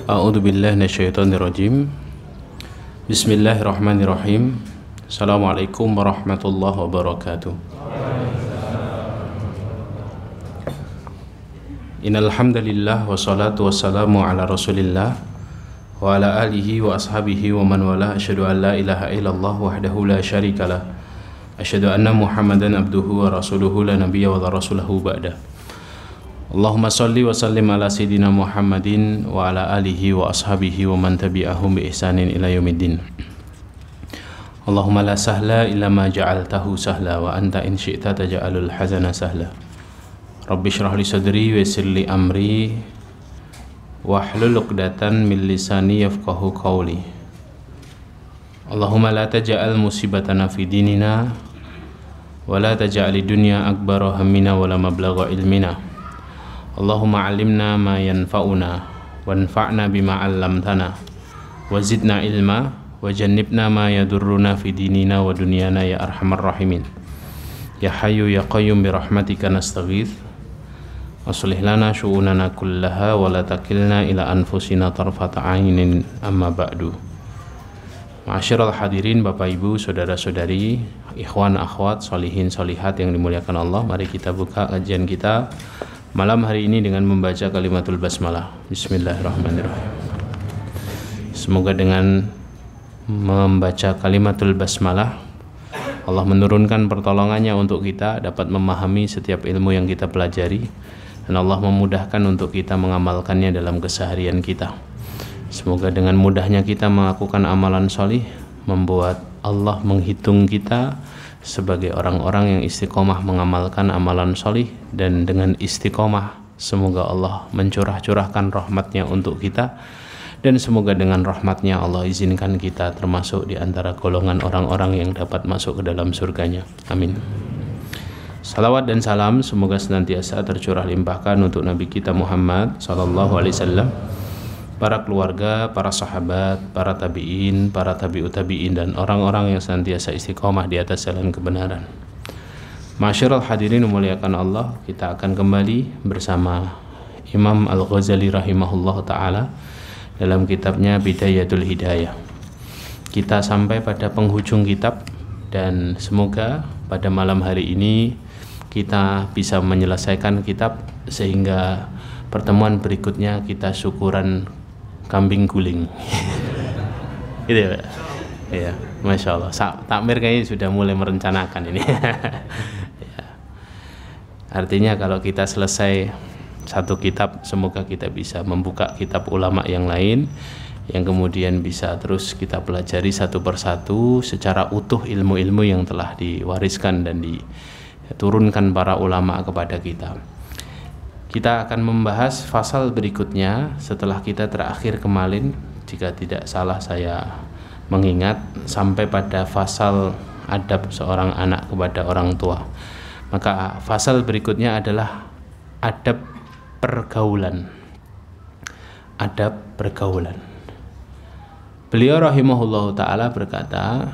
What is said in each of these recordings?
A'udzu billahi minasyaitonir rajim. Bismillahirrahmanirrahim. Assalamualaikum warahmatullahi wabarakatuh. Innal hamdalillah wassalatu wassalamu ala Rasulillah wa ala alihi wa ashabihi wa man wala. Asyhadu an la ilaha illallah wahdahu la syarikalah. Asyhadu anna Muhammadan abduhu wa rasuluhu la nabiyya wa la rasulahu ba'da. Allahumma salli wa sallim ala sayyidina Muhammadin wa ala alihi wa ashabihi wa man tabi'ahum bi ihsanin ila yaumiddin. Allahumma la sahla illa ma ja'altahu sahla wa anta in syi'ta taj'alul hazana sahla. Rabbi shrah li sadri wa yassir li amri wahlul 'uqdatan min lisani yafqahu qawli. Allahumma la taj'al musibatana fi dinina wa la taj'al dunya akbara hammina wa la mablagha ilmina. Allahumma alimna ma yanfa'una wanfa'na bima 'allamtana wa zidna ilma wa jannibna ma yadurruna fi dinina wa dunyana ya arhamar rahimin. Ya hayyu ya qayyum bi rahmatika nastaghits. Aslih lana syu'unana kullaha wa la takilna ila anfusina tarfata 'ainin amma ba'du. Ma'asyiral hadirin, Bapak Ibu, saudara-saudari, ikhwan akhwat, sholihin sholihat yang dimuliakan Allah, mari kita buka kajian kita malam hari ini dengan membaca kalimatul basmalah. Bismillahirrahmanirrahim. Semoga dengan membaca kalimatul basmalah Allah menurunkan pertolongannya untuk kita dapat memahami setiap ilmu yang kita pelajari, dan Allah memudahkan untuk kita mengamalkannya dalam keseharian kita. Semoga dengan mudahnya kita melakukan amalan solih membuat Allah menghitung kita sebagai orang-orang yang istiqomah mengamalkan amalan solih, dan dengan istiqomah semoga Allah mencurah-curahkan rahmatnya untuk kita, dan semoga dengan rahmatnya Allah izinkan kita termasuk di antara golongan orang-orang yang dapat masuk ke dalam surganya. Amin. Salawat dan salam semoga senantiasa tercurah limpahkan untuk Nabi kita Muhammad sallallahu alaihi wasallam, para keluarga, para sahabat, para tabi'in, para tabi'ut tabi'in, dan orang-orang yang senantiasa istiqomah di atas jalan kebenaran. Ma'asyiral hadirin memuliakan Allah, kita akan kembali bersama Imam Al-Ghazali rahimahullah ta'ala dalam kitabnya Bidayatul Hidayah. Kita sampai pada penghujung kitab, dan semoga pada malam hari ini kita bisa menyelesaikan kitab sehingga pertemuan berikutnya kita syukuran kambing guling. Gitu ya, Pak? Ya, Masya Allah. Takmir kayaknya sudah mulai merencanakan ini. Ya. Artinya kalau kita selesai satu kitab, semoga kita bisa membuka kitab ulama yang lain, yang kemudian bisa terus kita pelajari satu persatu secara utuh ilmu-ilmu yang telah diwariskan dan diturunkan para ulama kepada kita. Kita akan membahas fasal berikutnya setelah kita terakhir kemarin, jika tidak salah saya mengingat, sampai pada fasal adab seorang anak kepada orang tua. Maka fasal berikutnya adalah adab pergaulan. Adab pergaulan. Beliau rahimahullahu ta'ala berkata,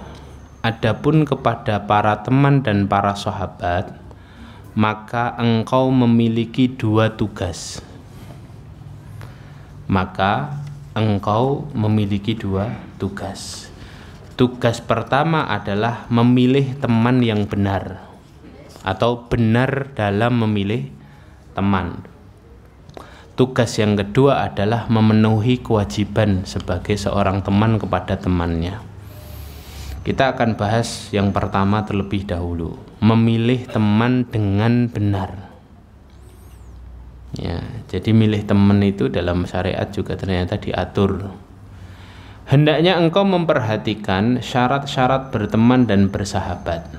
adapun kepada para teman dan para sahabat, maka engkau memiliki dua tugas. Maka engkau memiliki dua tugas. Tugas pertama adalah memilih teman yang benar, atau benar dalam memilih teman. Tugas yang kedua adalah memenuhi kewajiban sebagai seorang teman kepada temannya. Kita akan bahas yang pertama terlebih dahulu, memilih teman dengan benar. Ya, jadi milih teman itu dalam syariat juga ternyata diatur. Hendaknya engkau memperhatikan syarat-syarat berteman dan bersahabat.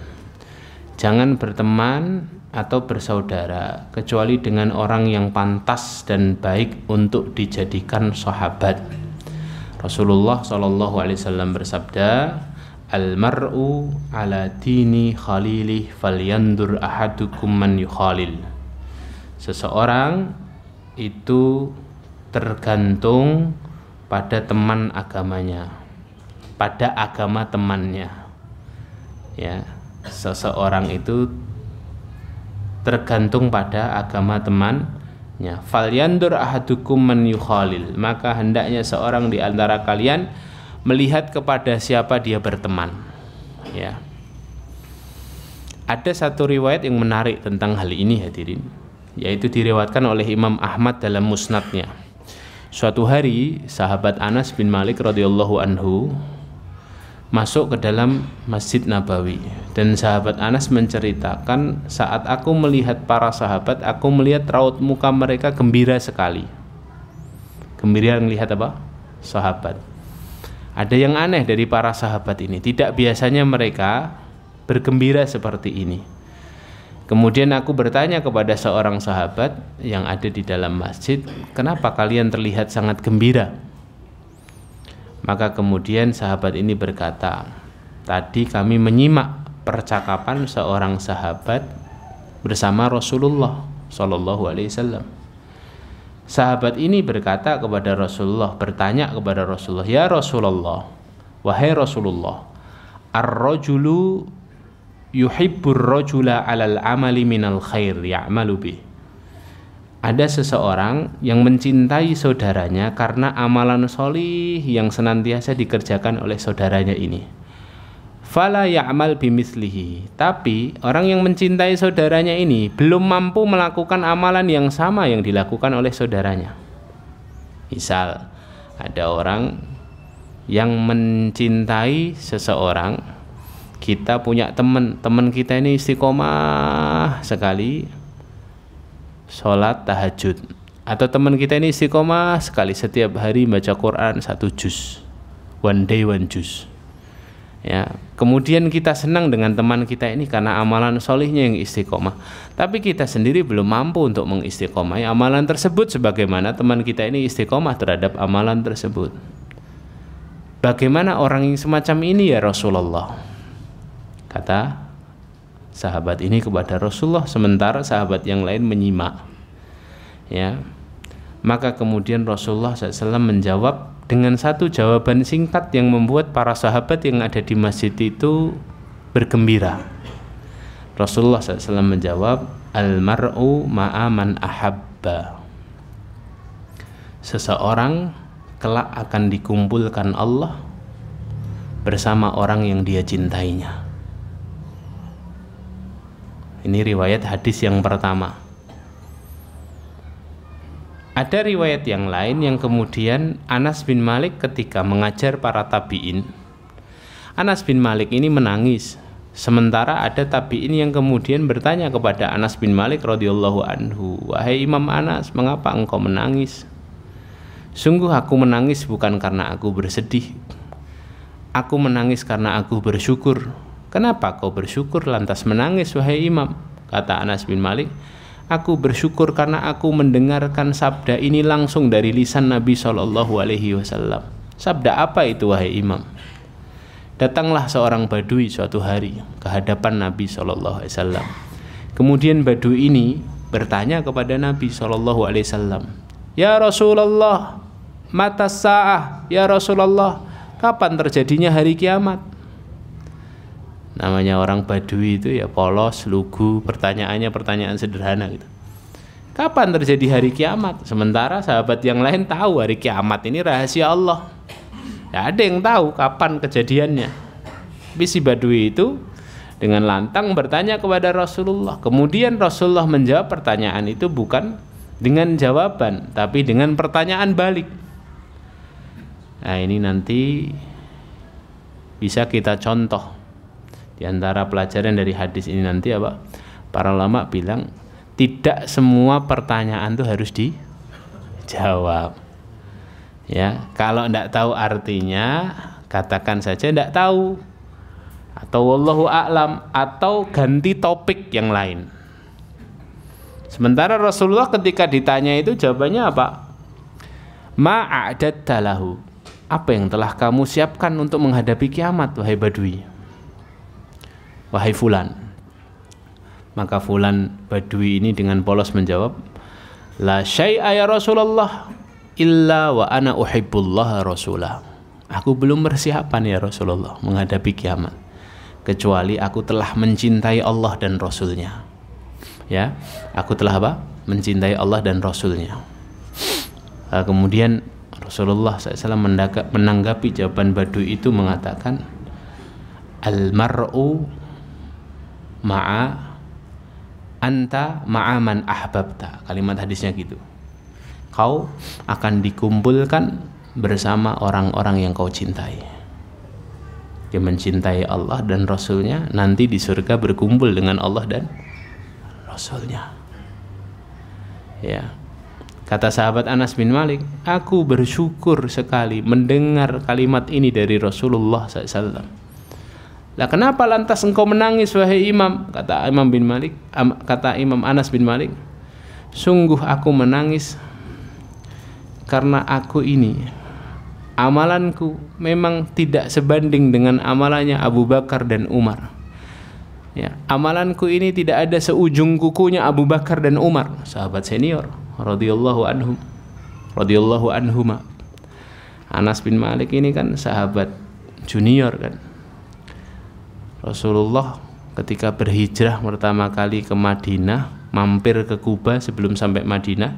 Jangan berteman atau bersaudara kecuali dengan orang yang pantas dan baik untuk dijadikan sahabat. Rasulullah SAW bersabda, Al-mar'u ala dini khalilih falyandur ahadukum man yukhalil. Seseorang itu tergantung pada teman agamanya, pada agama temannya. Ya, seseorang itu tergantung pada agama teman Ya, falyandur ahadukum man yukhalil, maka hendaknya seorang di antara kalian melihat kepada siapa dia berteman. Ya. Ada satu riwayat yang menarik tentang hal ini hadirin, yaitu diriwayatkan oleh Imam Ahmad dalam musnadnya. Suatu hari sahabat Anas bin Malik radhiyallahu anhu masuk ke dalam Masjid Nabawi, dan sahabat Anas menceritakan, saat aku melihat para sahabat, aku melihat raut muka mereka gembira sekali. Gembira melihat apa? Sahabat. Ada yang aneh dari para sahabat ini, tidak biasanya mereka bergembira seperti ini. Kemudian aku bertanya kepada seorang sahabat yang ada di dalam masjid, kenapa kalian terlihat sangat gembira? Maka kemudian sahabat ini berkata, tadi kami menyimak percakapan seorang sahabat bersama Rasulullah Shallallahu Alaihi Wasallam. Sahabat ini berkata kepada Rasulullah, bertanya kepada Rasulullah, ya Rasulullah, wahai Rasulullah, ar-rajulu yuhibbur rajula alal amali minal khair ya'malu bih. Ada seseorang yang mencintai saudaranya karena amalan solih yang senantiasa dikerjakan oleh saudaranya ini. Fala ya'mal bimithlihi. Tapi orang yang mencintai saudaranya ini belum mampu melakukan amalan yang sama yang dilakukan oleh saudaranya. Misal ada orang yang mencintai seseorang, kita punya teman kita ini istiqomah sekali sholat tahajud, atau teman kita ini istiqomah sekali setiap hari baca Quran 1 juz, one day one juz. Ya, kemudian kita senang dengan teman kita ini karena amalan solihnya yang istiqomah, tapi kita sendiri belum mampu untuk mengistiqomai amalan tersebut sebagaimana teman kita ini istiqomah terhadap amalan tersebut. Bagaimana orang yang semacam ini ya Rasulullah? Kata sahabat ini kepada Rasulullah, sementara sahabat yang lain menyimak. Ya, maka kemudian Rasulullah SAW menjawab dengan satu jawaban singkat yang membuat para sahabat yang ada di masjid itu bergembira. Rasulullah SAW menjawab, al-mar'u ma'a man ahabba. Seseorang kelak akan dikumpulkan Allah bersama orang yang dia cintainya. Ini riwayat hadis yang pertama. Ada riwayat yang lain yang kemudian Anas bin Malik ketika mengajar para tabi'in, Anas bin Malik ini menangis. Sementara ada tabi'in yang kemudian bertanya kepada Anas bin Malik radhiyallahu anhu, wahai Imam Anas, mengapa engkau menangis? Sungguh aku menangis bukan karena aku bersedih, aku menangis karena aku bersyukur. Kenapa kau bersyukur lantas menangis wahai Imam? Kata Anas bin Malik, aku bersyukur karena aku mendengarkan sabda ini langsung dari lisan Nabi SAW. Sabda apa itu wahai Imam? Datanglah seorang badui suatu hari ke hadapan Nabi SAW. Kemudian badui ini bertanya kepada Nabi SAW, ya Rasulullah, mata sa'ah, ya Rasulullah, kapan terjadinya hari kiamat? Namanya orang badui itu ya polos, lugu, pertanyaannya pertanyaan sederhana gitu. Kapan terjadi hari kiamat? Sementara sahabat yang lain tahu hari kiamat ini rahasia Allah. Tidak ada yang tahu kapan kejadiannya. Tapi si badui itu dengan lantang bertanya kepada Rasulullah. Kemudian Rasulullah menjawab pertanyaan itu bukan dengan jawaban, tapi dengan pertanyaan balik. Nah, ini nanti bisa kita contoh. Di antara pelajaran dari hadis ini nanti apa? Para ulama bilang tidak semua pertanyaan itu harus dijawab. Ya, kalau tidak tahu artinya katakan saja tidak tahu, atau wallahu a'lam, atau ganti topik yang lain. Sementara Rasulullah ketika ditanya itu jawabannya apa? Ma'adatta lahu. Apa yang telah kamu siapkan untuk menghadapi kiamat wahai badui? Wahai fulan. Maka fulan badui ini dengan polos menjawab, la syai'a ya Rasulullah illa wa ana uhibbullaha rasulah. Aku belum persiapan ya Rasulullah menghadapi kiamat, kecuali aku telah mencintai Allah dan Rasulnya. Ya, aku telah apa? Mencintai Allah dan Rasulnya. Kemudian Rasulullah SAW menanggapi jawaban Badui itu mengatakan, al-mar'u ma'a anta ma'a man ahbabta. Kalimat hadisnya gitu. Kau akan dikumpulkan bersama orang-orang yang kau cintai. Dia mencintai Allah dan Rasulnya, nanti di surga berkumpul dengan Allah dan Rasulnya. Ya, kata sahabat Anas bin Malik, aku bersyukur sekali mendengar kalimat ini dari Rasulullah SAW. Lah kenapa lantas engkau menangis wahai Imam? Kata Imam Anas bin Malik, sungguh aku menangis karena aku ini, amalanku memang tidak sebanding dengan amalannya Abu Bakar dan Umar. Ya, amalanku ini tidak ada seujung kukunya Abu Bakar dan Umar, sahabat senior radhiyallahu anhuma. Anas bin Malik ini kan sahabat junior kan. Rasulullah ketika berhijrah pertama kali ke Madinah, mampir ke Kuba sebelum sampai Madinah,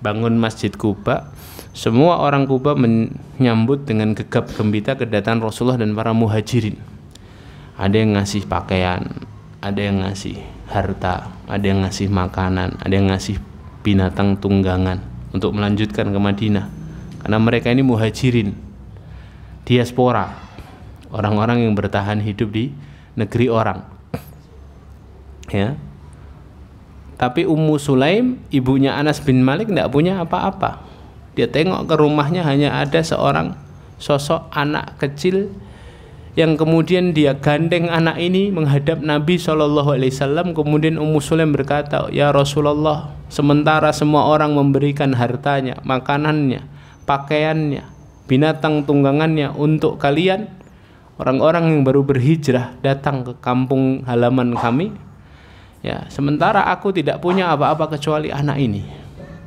bangun Masjid Kuba. Semua orang Kuba menyambut dengan gegap gembira kedatangan Rasulullah dan para muhajirin. Ada yang ngasih pakaian, ada yang ngasih harta, ada yang ngasih makanan, ada yang ngasih binatang tunggangan untuk melanjutkan ke Madinah. Karena mereka ini muhajirin, diaspora, orang-orang yang bertahan hidup di negeri orang. Ya. Tapi Ummu Sulaim, ibunya Anas bin Malik, tidak punya apa-apa. Dia tengok ke rumahnya hanya ada seorang sosok anak kecil yang kemudian dia gandeng anak ini menghadap Nabi SAW. Kemudian Ummu Sulaim berkata, ya Rasulullah, sementara semua orang memberikan hartanya, makanannya, pakaiannya, binatang tunggangannya untuk kalian, orang-orang yang baru berhijrah datang ke kampung halaman kami, ya, sementara aku tidak punya apa-apa kecuali anak ini,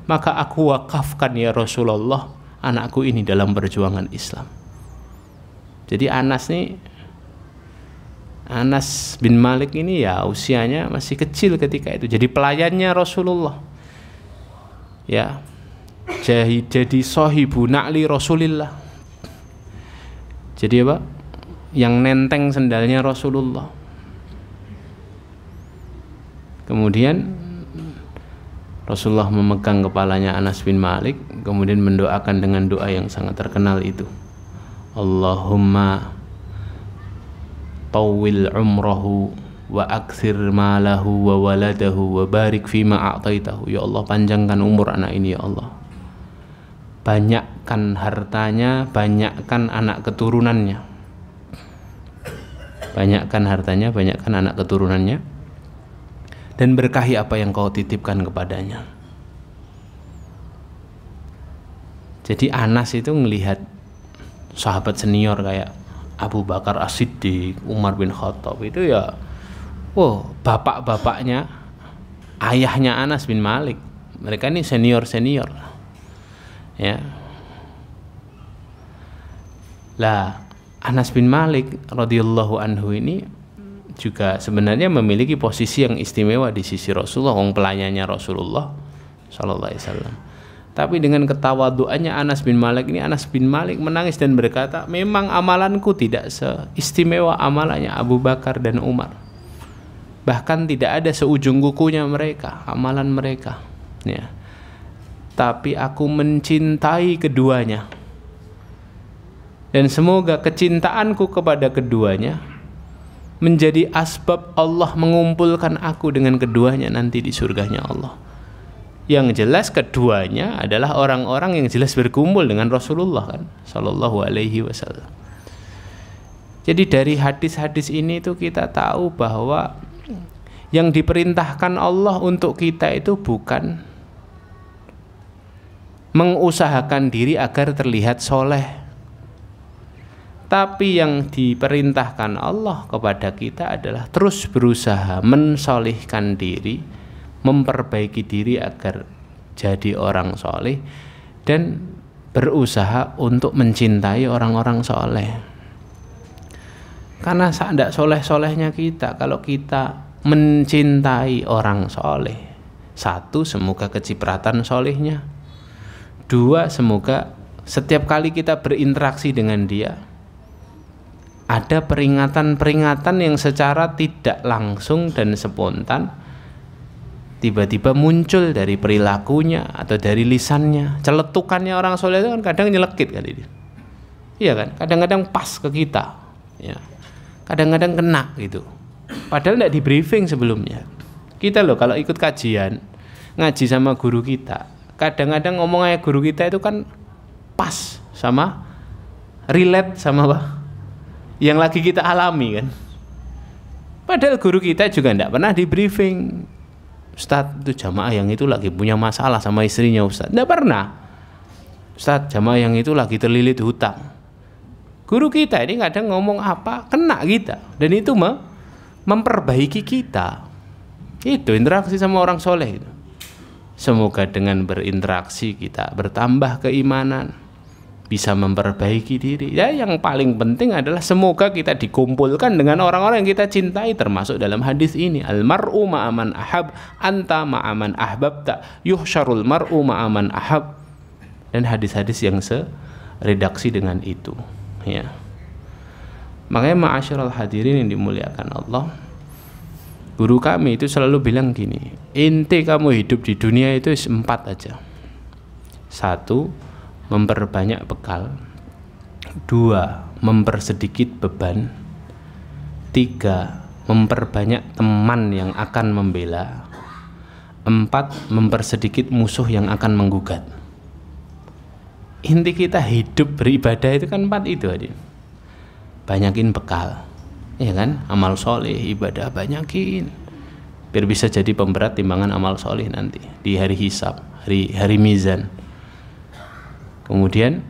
maka aku wakafkan ya Rasulullah anakku ini dalam perjuangan Islam. Jadi Anas bin Malik ini ya usianya masih kecil ketika itu, jadi pelayannya Rasulullah. Ya, jadi sahibu na'li Rasulillah. Jadi apa? Yang nenteng sendalnya Rasulullah. Kemudian Rasulullah memegang kepalanya Anas bin Malik, kemudian mendoakan dengan doa yang sangat terkenal itu, Allahumma tawwil umrahu wa akthir malahu wa waladahu wa barik fima a'taitahu. Ya Allah, panjangkan umur anak ini ya Allah, banyakkan hartanya, banyakkan anak keturunannya, banyakkan hartanya, banyakkan anak keturunannya, dan berkahi apa yang kau titipkan kepadanya. Jadi Anas itu melihat sahabat senior kayak Abu Bakar As-Siddiq, Umar bin Khattab itu ya, bapak-bapaknya, ayahnya Anas bin Malik. Mereka ini senior-senior. Ya. Lah, Anas bin Malik radhiyallahu anhu ini juga sebenarnya memiliki posisi yang istimewa di sisi Rasulullah, wong pelayannya Rasulullah sallallahu alaihi wasallam. Tapi dengan ketawaduannya Anas bin Malik ini, Anas bin Malik menangis dan berkata, memang amalanku tidak seistimewa amalannya Abu Bakar dan Umar, bahkan tidak ada seujung kukunya mereka, amalan mereka, ya. Tapi aku mencintai keduanya, dan semoga kecintaanku kepada keduanya menjadi asbab Allah mengumpulkan aku dengan keduanya nanti di surganya Allah. Yang jelas keduanya adalah orang-orang yang jelas berkumpul dengan Rasulullah kan, sallallahu alaihi wasallam. Jadi dari hadis-hadis ini itu kita tahu bahwa yang diperintahkan Allah untuk kita itu bukan mengusahakan diri agar terlihat soleh, tapi yang diperintahkan Allah kepada kita adalah terus berusaha mensolihkan diri, memperbaiki diri agar jadi orang soleh, dan berusaha untuk mencintai orang-orang soleh. Karena tidak soleh-solehnya kita, kalau kita mencintai orang soleh. Satu, semoga kecipratan solehnya. Dua, semoga setiap kali kita berinteraksi dengan dia ada peringatan-peringatan yang secara tidak langsung dan spontan tiba-tiba muncul dari perilakunya atau dari lisannya. Celetukannya orang soleh itu kan kadang nyelekit kali ini. Iya kan? Kadang-kadang pas ke kita. Ya. Kadang-kadang kena gitu. Padahal tidak di briefing sebelumnya. Kita loh kalau ikut kajian, ngaji sama guru kita, kadang-kadang ngomong aja guru kita itu kan pas sama, relate sama apa yang lagi kita alami kan. Padahal guru kita juga tidak pernah di briefing. Ustadz, itu jamaah yang itu lagi punya masalah sama istrinya Ustadz. Tidak pernah. Ustadz, jamaah yang itu lagi terlilit hutang. Guru kita ini kadang ngomong apa, kena kita. Dan itu memperbaiki kita. Itu interaksi sama orang soleh itu. Semoga dengan berinteraksi kita bertambah keimanan, bisa memperbaiki diri. Ya, yang paling penting adalah semoga kita dikumpulkan dengan orang-orang yang kita cintai, termasuk dalam hadis ini, al-mar'u ma'aman ahab, anta ma'aman ahbabta, yuhsyarul mar'u ma'aman ahab. Dan hadis-hadis yang seredaksi dengan itu, ya. Makanya ma'asyiral hadirin yang dimuliakan Allah, guru kami itu selalu bilang gini, inti kamu hidup di dunia itu 4 aja. 1, memperbanyak bekal. 2, mempersedikit beban. 3, memperbanyak teman yang akan membela. 4, mempersedikit musuh yang akan menggugat. Inti kita hidup beribadah itu kan 4 itu aja. Banyakin bekal, ya kan? Amal soleh, ibadah banyakin, biar bisa jadi pemberat timbangan amal soleh nanti di hari hisab, hari mizan. Kemudian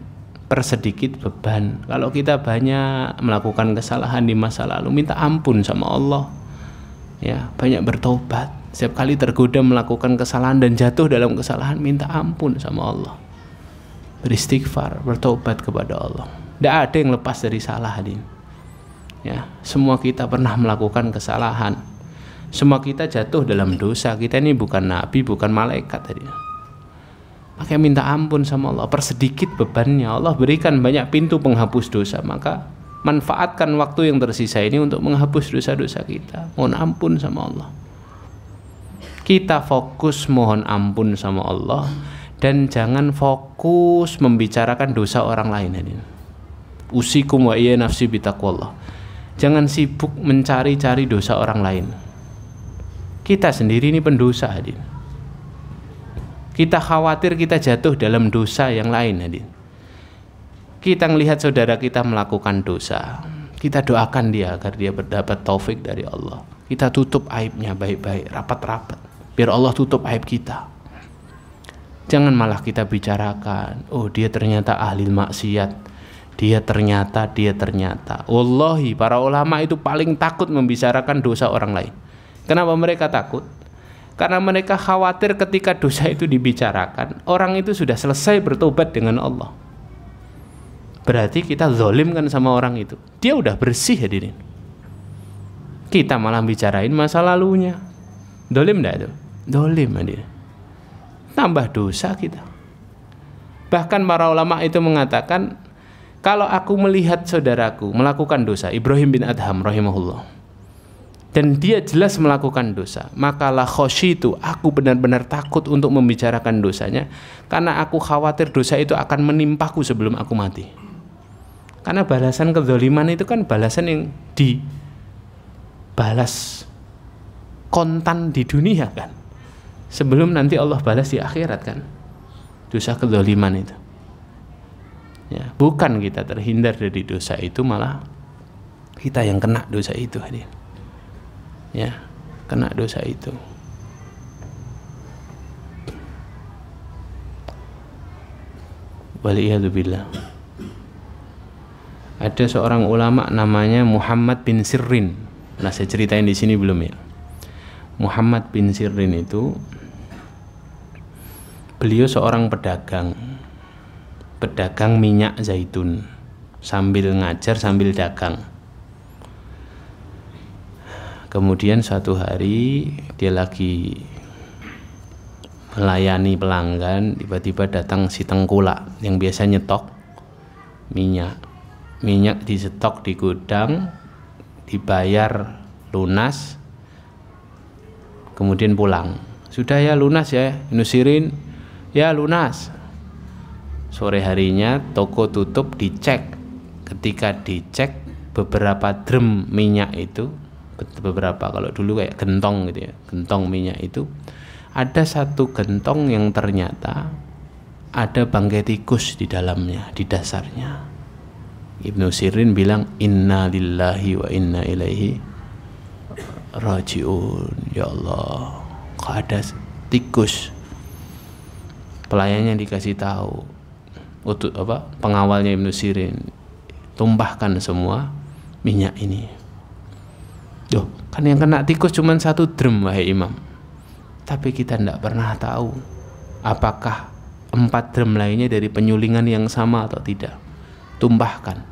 persedikit beban. Kalau kita banyak melakukan kesalahan di masa lalu, minta ampun sama Allah. Ya, banyak bertobat. Setiap kali tergoda melakukan kesalahan dan jatuh dalam kesalahan, minta ampun sama Allah. Beristighfar, bertobat kepada Allah. Tidak ada yang lepas dari salah, hadirin. Ya, semua kita pernah melakukan kesalahan. Semua kita jatuh dalam dosa. Kita ini bukan nabi, bukan malaikat, hadirin. Maka minta ampun sama Allah, persedikit bebannya. Allah berikan banyak pintu penghapus dosa, maka manfaatkan waktu yang tersisa ini untuk menghapus dosa-dosa kita. Mohon ampun sama Allah. Kita fokus mohon ampun sama Allah, dan jangan fokus membicarakan dosa orang lain. Usikum wa iya nafsi bitaqwallah. Jangan sibuk mencari-cari dosa orang lain. Kita sendiri ini pendosa, hadirin. Kita khawatir kita jatuh dalam dosa yang lain, hadirin. Kita melihat saudara kita melakukan dosa, kita doakan dia agar dia mendapat taufik dari Allah. Kita tutup aibnya baik-baik, rapat-rapat, biar Allah tutup aib kita. Jangan malah kita bicarakan, oh dia ternyata ahli maksiat, dia ternyata. Wallahi para ulama itu paling takut membicarakan dosa orang lain. Kenapa mereka takut? Karena mereka khawatir ketika dosa itu dibicarakan, orang itu sudah selesai bertobat dengan Allah. Berarti kita zalim kan sama orang itu. Dia udah bersih, hadirin. Kita malah bicarain masa lalunya. Zalim enggak itu? Zalim, hadirin. Tambah dosa kita. Bahkan para ulama itu mengatakan, kalau aku melihat saudaraku melakukan dosa, Ibrahim bin Adham rahimahullah, dan dia jelas melakukan dosa, maka la khosyitu, aku benar-benar takut untuk membicarakan dosanya, karena aku khawatir dosa itu akan menimpaku sebelum aku mati. Karena balasan kezaliman itu kan balasan yang dibalas kontan di dunia kan, sebelum nanti Allah balas di akhirat kan, dosa kezaliman itu. Ya, bukan kita terhindar dari dosa itu, malah kita yang kena dosa itu, hadirin. Ya, kena dosa itu. Waliyadzubillah. Ada seorang ulama namanya Muhammad bin Sirin. Nah, saya ceritain di sini belum ya? Muhammad bin Sirin itu, beliau seorang pedagang minyak zaitun, sambil ngajar sambil dagang. Kemudian suatu hari dia lagi melayani pelanggan, tiba-tiba datang si tengkulak yang biasa nyetok minyak di stok di gudang, dibayar lunas, kemudian pulang. Sudah ya lunas ya, Ibnu Sirin? Ya lunas. Sore harinya toko tutup, dicek. Ketika dicek, beberapa drum minyak itu, beberapa, kalau dulu kayak gentong gitu ya, gentong minyak itu, ada satu gentong yang ternyata ada bangkai tikus di dalamnya, di dasarnya. Ibnu Sirin bilang, inna lillahi wa inna ilaihi rajiun. Ya Allah, kok ada tikus? Pelayannya dikasih tahu, pengawalnya Ibnu Sirin, tumpahkan semua minyak ini. Duh, kan yang kena tikus cuma satu drum, wahai Imam. Tapi kita tidak pernah tahu apakah 4 drum lainnya dari penyulingan yang sama atau tidak. Tumpahkan.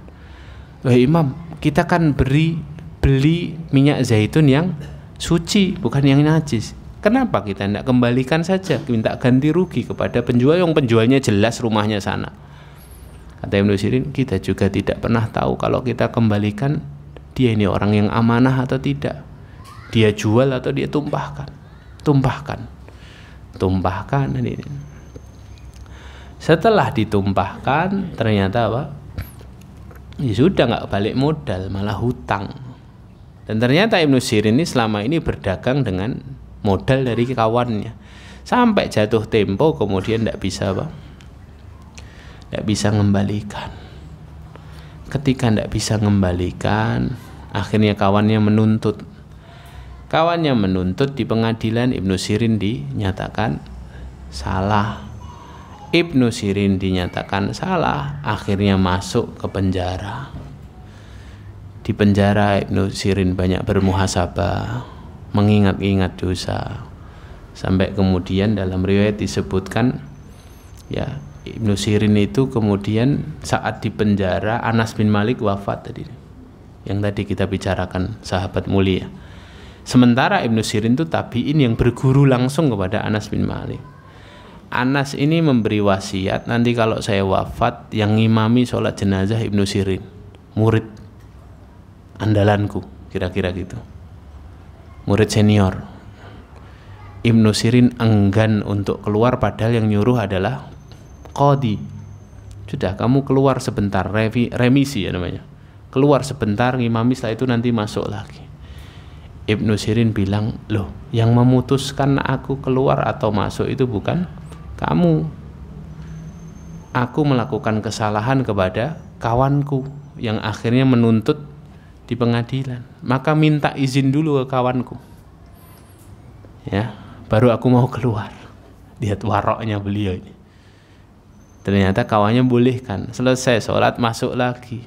Wahai Imam, kita kan beli minyak zaitun yang suci, bukan yang najis. Kenapa kita tidak kembalikan saja, minta ganti rugi kepada penjual yang penjualnya jelas rumahnya sana? Kata Ibnu Sirin, kita juga tidak pernah tahu kalau kita kembalikan, dia ini orang yang amanah atau tidak. Dia jual atau dia tumpahkan. Tumpahkan ini. Setelah ditumpahkan, ternyata apa? Ya sudah, nggak balik modal, malah hutang. Dan ternyata Ibnu Sirin ini selama ini berdagang dengan modal dari kawannya, sampai jatuh tempo kemudian tidak bisa apa? Tidak bisa mengembalikan. Ketika tidak bisa mengembalikan, akhirnya kawannya menuntut. Kawannya menuntut di pengadilan, Ibnu Sirin dinyatakan salah. Ibnu Sirin dinyatakan salah, akhirnya masuk ke penjara. Di penjara Ibnu Sirin banyak bermuhasabah, mengingat-ingat dosa. Sampai kemudian dalam riwayat disebutkan, ya, Ibnu Sirin itu kemudian saat di penjara, Anas bin Malik wafat tadi, yang tadi kita bicarakan, sahabat mulia. Sementara Ibnu Sirin itu tabi'in yang berguru langsung kepada Anas bin Malik. Anas ini memberi wasiat, nanti kalau saya wafat, yang ngimami sholat jenazah Ibnu Sirin, murid andalanku, kira-kira gitu, murid senior. Ibnu Sirin enggan untuk keluar, padahal yang nyuruh adalah qadhi. Sudah, kamu keluar sebentar, remisi ya namanya, keluar sebentar ngimami, setelah itu nanti masuk lagi. Ibnu Sirin bilang, loh, yang memutuskan aku keluar atau masuk itu bukan kamu. Aku melakukan kesalahan kepada kawanku yang akhirnya menuntut di pengadilan, maka minta izin dulu ke kawanku, ya, baru aku mau keluar. Lihat waroknya beliau ini. Ternyata kawannya bolehkan. Selesai sholat, masuk lagi.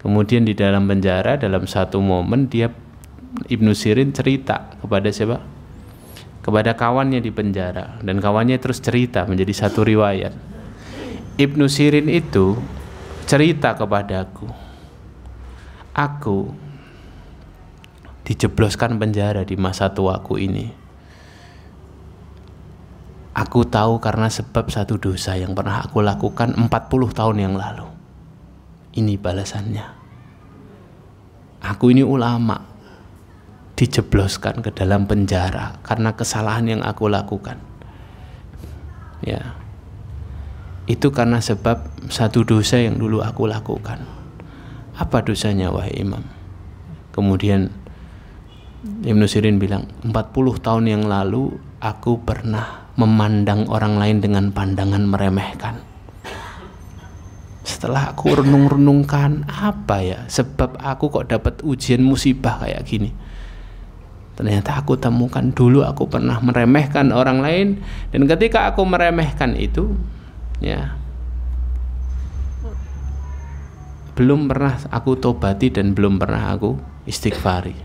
Kemudian di dalam penjara, dalam satu momen dia, Ibnu Sirin cerita kepada siapa? Kepada kawannya di penjara, dan kawannya terus cerita menjadi satu riwayat. Ibnu Sirin itu cerita kepadaku, aku dijebloskan penjara di masa tuaku ini. Aku tahu karena sebab satu dosa yang pernah aku lakukan 40 tahun yang lalu. Ini balasannya. Aku ini ulama, dijebloskan ke dalam penjara karena kesalahan yang aku lakukan. Ya, itu karena sebab satu dosa yang dulu aku lakukan. Apa dosanya, wahai Imam? Kemudian Ibnu Sirin bilang, 40 tahun yang lalu aku pernah memandang orang lain dengan pandangan meremehkan. Setelah aku renung-renungkan, apa ya sebab aku kok dapat ujian musibah kayak gini? Ternyata aku temukan dulu aku pernah meremehkan orang lain, dan ketika aku meremehkan itu, ya, belum pernah aku tobati dan belum pernah aku istighfari.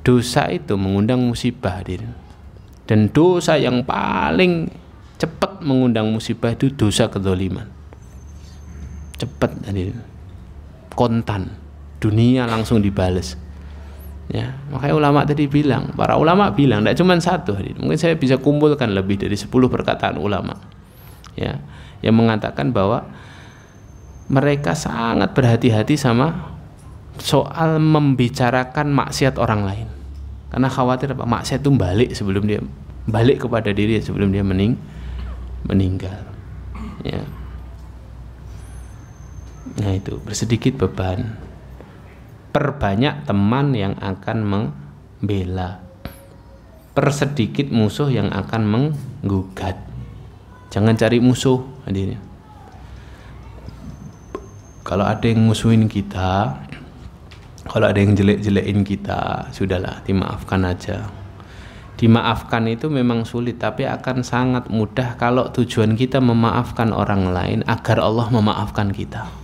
Dosa itu mengundang musibah, dan dosa yang paling cepat mengundang musibah itu dosa kezaliman. Cepat, kontan, dunia langsung dibales. Ya, makanya ulama tadi bilang, para ulama bilang, tidak cuma satu, mungkin saya bisa kumpulkan lebih dari 10 perkataan ulama, ya, yang mengatakan bahwa mereka sangat berhati-hati sama soal membicarakan maksiat orang lain, karena khawatir apa, maksiat itu balik kepada diri sebelum dia meninggal. Ya. Nah itu bersedikit beban, perbanyak teman yang akan membela, persedikit musuh yang akan menggugat. Jangan cari musuh, hadirin. Kalau ada yang musuhin kita, kalau ada yang jelek-jelekin kita, sudahlah, dimaafkan aja. Dimaafkan itu memang sulit, tapi akan sangat mudah kalau tujuan kita memaafkan orang lain agar Allah memaafkan kita.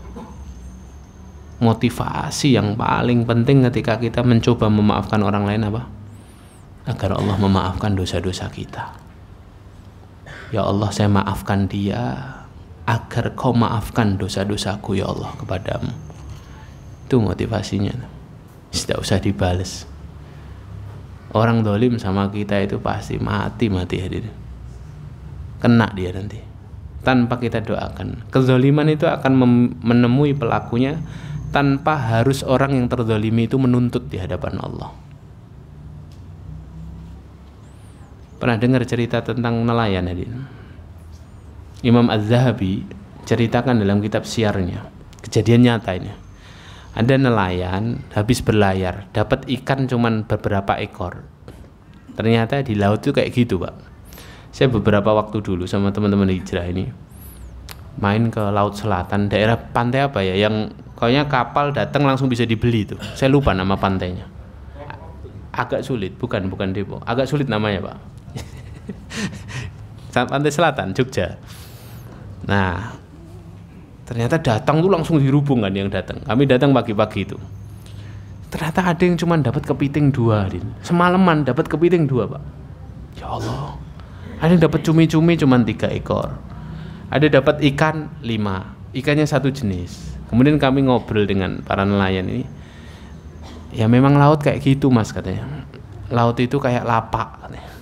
Motivasi yang paling penting ketika kita mencoba memaafkan orang lain apa? Agar Allah memaafkan dosa-dosa kita. Ya Allah, saya maafkan dia agar kau maafkan dosa-dosaku ya Allah kepadamu. Itu motivasinya. Tidak usah dibales. Orang dolim sama kita itu pasti mati hadirin. Kena dia nanti tanpa kita doakan. Kezaliman itu akan menemui pelakunya tanpa harus orang yang terzalimi itu menuntut di hadapan Allah. Pernah dengar cerita tentang nelayan, hadirin? Imam Az-Zahabi ceritakan dalam kitab Syiarnya, kejadian nyata ini. Ada nelayan habis berlayar, dapat ikan cuman beberapa ekor. Ternyata di laut itu kayak gitu, Pak. Saya beberapa waktu dulu sama teman-teman hijrah ini main ke laut selatan, daerah pantai apa ya, yang kayaknya kapal datang langsung bisa dibeli tuh. Saya lupa nama pantainya. Agak sulit, bukan Depok. Agak sulit namanya, Pak. Pantai Selatan, Jogja. Nah, ternyata datang tuh langsung dirubung kan yang datang. Kami datang pagi-pagi itu. Ternyata ada yang cuma dapat kepiting 2, Din. Semalaman dapat kepiting 2, Pak. Ya Allah. Ada yang dapat cumi-cumi cuma 3 ekor. Ada dapat ikan 5. Ikannya satu jenis. Kemudian kami ngobrol dengan para nelayan ini. Ya memang laut kayak gitu, Mas, katanya. Laut itu kayak lapak, katanya.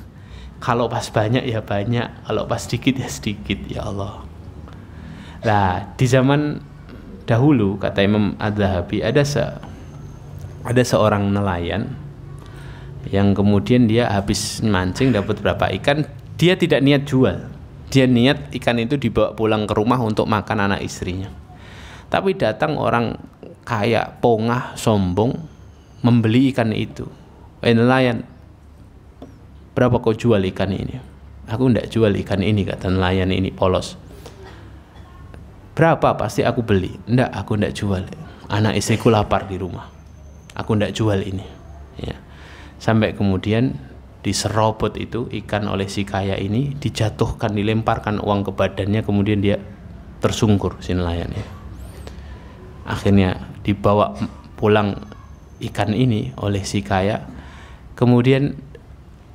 Kalau pas banyak ya banyak, kalau pas sedikit ya sedikit, ya Allah. Nah, di zaman dahulu kata Imam Az-Zahabi ada seorang nelayan yang kemudian dia habis mancing dapat berapa ikan, dia tidak niat jual. Dia niat ikan itu dibawa pulang ke rumah untuk makan anak istrinya. Tapi datang orang kaya, pongah, sombong, membeli ikan itu. Nelayan, berapa kau jual ikan ini? Aku tidak jual ikan ini, kata nelayan ini polos. Berapa? Pasti aku beli. Tidak, aku tidak jual. Anak istriku lapar di rumah. Aku tidak jual ini. Ya. Sampai kemudian diserobot itu ikan oleh si kaya ini, dijatuhkan, dilemparkan uang ke badannya, kemudian dia tersungkur si nelayan ya. Akhirnya dibawa pulang ikan ini oleh si kaya, kemudian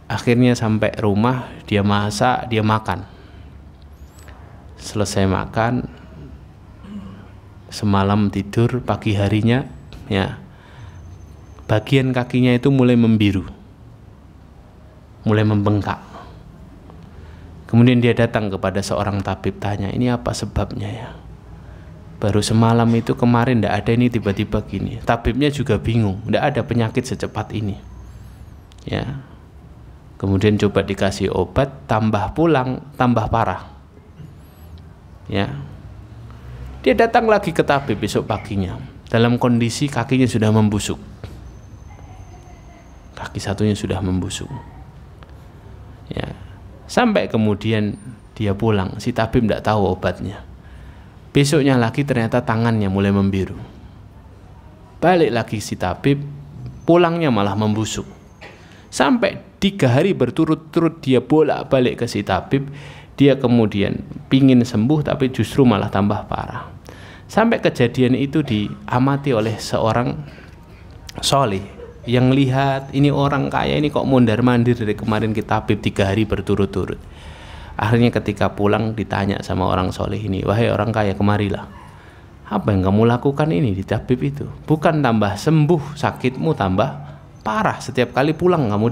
akhirnya sampai rumah, dia masak, dia makan. Selesai makan, semalam tidur, pagi harinya ya bagian kakinya itu mulai membiru, mulai membengkak. Kemudian dia datang kepada seorang tabib, tanya, ini apa sebabnya ya? Baru semalam itu, kemarin tidak ada, ini tiba-tiba gini. Tabibnya juga bingung, tidak ada penyakit secepat ini. Ya. Kemudian coba dikasih obat, tambah pulang, tambah parah. Ya. Dia datang lagi ke tabib besok paginya, dalam kondisi kakinya sudah membusuk. Kaki satunya sudah membusuk. Ya. Sampai kemudian dia pulang, si tabib tidak tahu obatnya. Besoknya lagi ternyata tangannya mulai membiru. Balik lagi si tabib, pulangnya malah membusuk. Sampai 3 hari berturut-turut dia bolak-balik ke si tabib. Dia kemudian pingin sembuh tapi justru malah tambah parah. Sampai kejadian itu diamati oleh seorang soleh yang lihat ini orang kaya ini kok mondar-mandir dari kemarin ke tabib 3 hari berturut-turut. Akhirnya ketika pulang ditanya sama orang soleh ini, wahai orang kaya, kemarilah. Apa yang kamu lakukan ini di tabib itu? Bukan tambah sembuh sakitmu, tambah parah setiap kali pulang kamu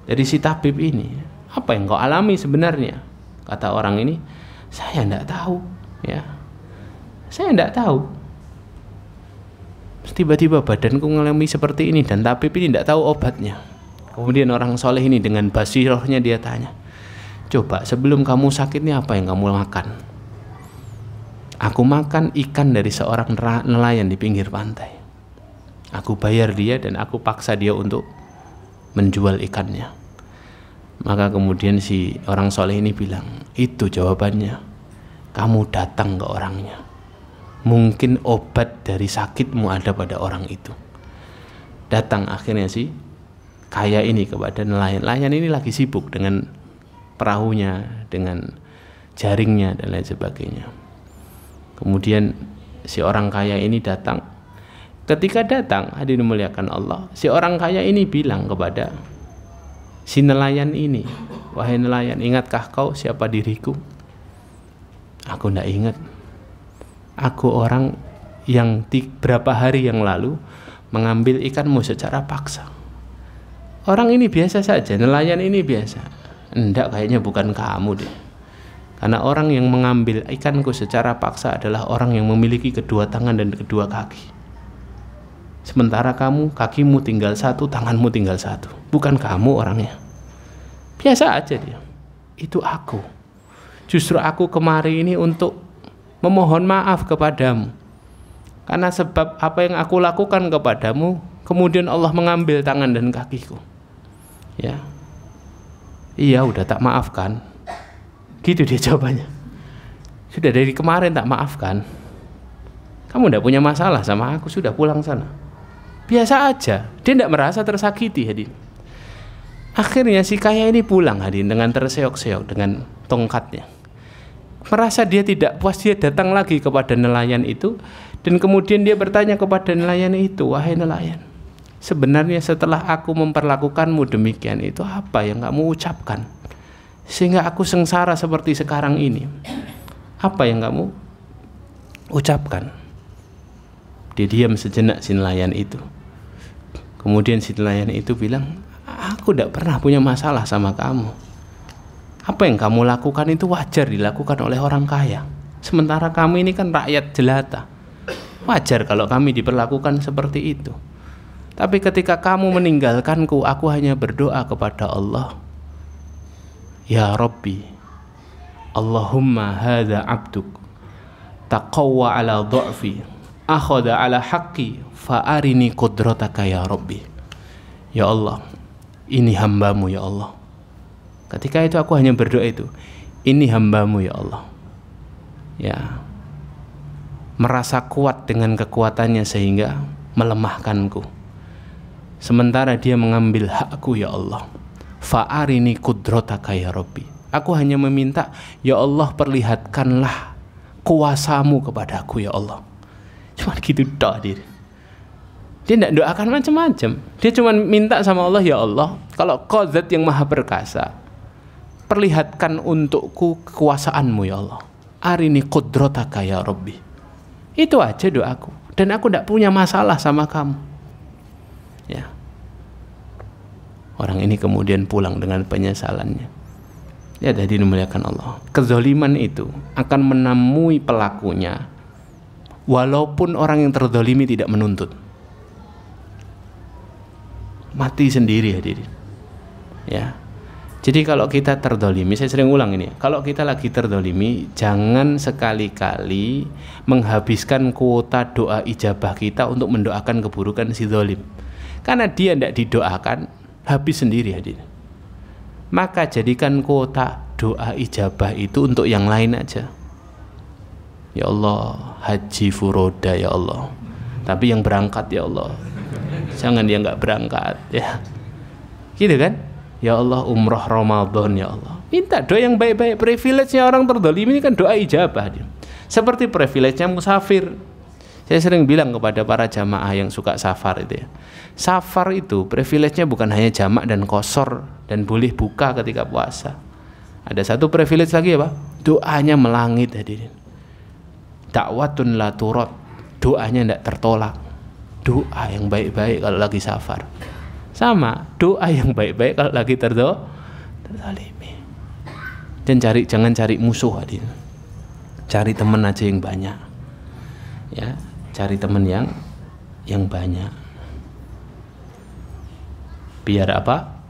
dari si tabib ini. Apa yang kau alami sebenarnya? Kata orang ini, saya tidak tahu, ya. Saya tidak tahu. Tiba-tiba badanku mengalami seperti ini dan tabib ini tidak tahu obatnya. Kemudian orang soleh ini dengan basirohnya dia tanya, coba sebelum kamu sakit ini apa yang kamu makan? Aku makan ikan dari seorang nelayan di pinggir pantai. Aku bayar dia dan aku paksa dia untuk menjual ikannya. Maka kemudian si orang soleh ini bilang, itu jawabannya. Kamu datang ke orangnya. Mungkin obat dari sakitmu ada pada orang itu. Datang akhirnya si kaya ini kepada nelayan. Nelayan ini lagi sibuk dengan perahunya, dengan jaringnya dan lain sebagainya. Kemudian si orang kaya ini datang. Ketika datang, hadirin muliakan Allah, si orang kaya ini bilang kepada si nelayan ini, wahai nelayan, ingatkah kau siapa diriku? Aku tidak ingat. Aku orang yang berapa hari yang lalu mengambil ikanmu secara paksa. Orang ini biasa saja, nelayan ini biasa. Enggak, kayaknya bukan kamu deh. Karena orang yang mengambil ikanku secara paksa adalah orang yang memiliki kedua tangan dan kedua kaki. Sementara kamu, kakimu tinggal satu, tanganmu tinggal satu. Bukan kamu orangnya. Biasa aja dia. Itu aku. Justru aku kemari ini untuk memohon maaf kepadamu. Karena sebab apa yang aku lakukan kepadamu, kemudian Allah mengambil tangan dan kakiku. Ya. Iya, udah tak maafkan. Gitu dia jawabannya. Sudah dari kemarin tak maafkan. Kamu tidak punya masalah sama aku, sudah pulang sana. Biasa aja. Dia tidak merasa tersakiti, hadirin. Akhirnya si kaya ini pulang, hadirin, dengan terseok-seok dengan tongkatnya. Merasa dia tidak puas, dia datang lagi kepada nelayan itu dan kemudian dia bertanya kepada nelayan itu, wahai nelayan, sebenarnya setelah aku memperlakukanmu demikian itu apa yang kamu ucapkan sehingga aku sengsara seperti sekarang ini? Apa yang kamu ucapkan? Dia diam sejenak si nelayan itu. Kemudian si nelayan itu bilang, aku tidak pernah punya masalah sama kamu. Apa yang kamu lakukan itu wajar dilakukan oleh orang kaya. Sementara kami ini kan rakyat jelata. Wajar kalau kami diperlakukan seperti itu. Tapi ketika kamu meninggalkanku, aku hanya berdoa kepada Allah. Ya Rabbi, Allahumma hadha abduk, taqawwa ala du'fi, akhada ala haqqi, fa'arini qudrataka ya Rabbi. Ya Allah, ini hambamu ya Allah. Ketika itu aku hanya berdoa itu, ini hambamu ya Allah. Ya, merasa kuat dengan kekuatannya sehingga melemahkanku. Sementara dia mengambil hakku ya Allah. Fa'arini qudrataka ya Rabbi. Aku hanya meminta, ya Allah perlihatkanlah kuasamu kepadaku ya Allah. Cuma gitu doa dia. Dia tidak doakan macam-macam. Dia cuma minta sama Allah, ya Allah, kalau Kau zat yang maha perkasa, perlihatkan untukku kekuasaanmu ya Allah. Arini qudrataka ya Rabbi. Itu aja doaku. Dan aku tidak punya masalah sama kamu. Ya. Orang ini kemudian pulang dengan penyesalannya. Ya, tadi dimuliakan Allah. Kezaliman itu akan menemui pelakunya walaupun orang yang terzalimi tidak menuntut. Mati sendiri hadirin. Ya. Jadi kalau kita terzalimi, saya sering ulang ini, kalau kita lagi terzalimi, jangan sekali-kali menghabiskan kuota doa ijabah kita untuk mendoakan keburukan si zalim. Karena dia tidak didoakan, habis sendiri hadirin. Maka jadikan kuota doa ijabah itu untuk yang lain aja. Ya Allah, haji furoda ya Allah. Tapi yang berangkat ya Allah. Jangan dia nggak berangkat ya. Gitu kan? Ya Allah, umroh Ramadan ya Allah. Minta doa yang baik-baik. Privilege-nya orang terzalimi ini kan doa ijabah dia. Seperti privilege-nya musafir. Saya sering bilang kepada para jamaah yang suka safar itu ya. Safar itu privilege-nya bukan hanya jamak dan qashar dan boleh buka ketika puasa. Ada satu privilege lagi ya Pak. Doanya melangit hadirin. Dakwatun la turad. Doanya tidak tertolak. Doa yang baik-baik kalau lagi safar. Sama, doa yang baik-baik kalau lagi terzalimi. Dan jangan cari musuh, hadirin. Cari teman aja yang banyak. Ya, cari teman yang banyak. Biar apa?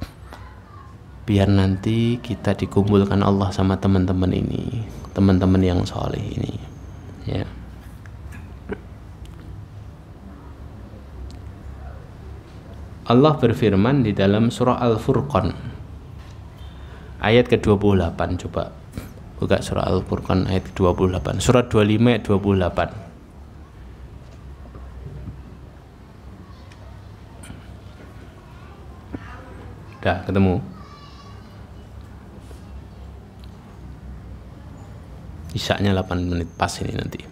Biar nanti kita dikumpulkan Allah sama teman-teman ini, teman-teman yang soleh ini. Ya. Allah berfirman di dalam surah Al-Furqan ayat ke-28. Coba buka surah Al-Furqan ayat ke-28. Surat 25 ayat 28. Udah ketemu? Isya-nya 8 menit pas ini nanti.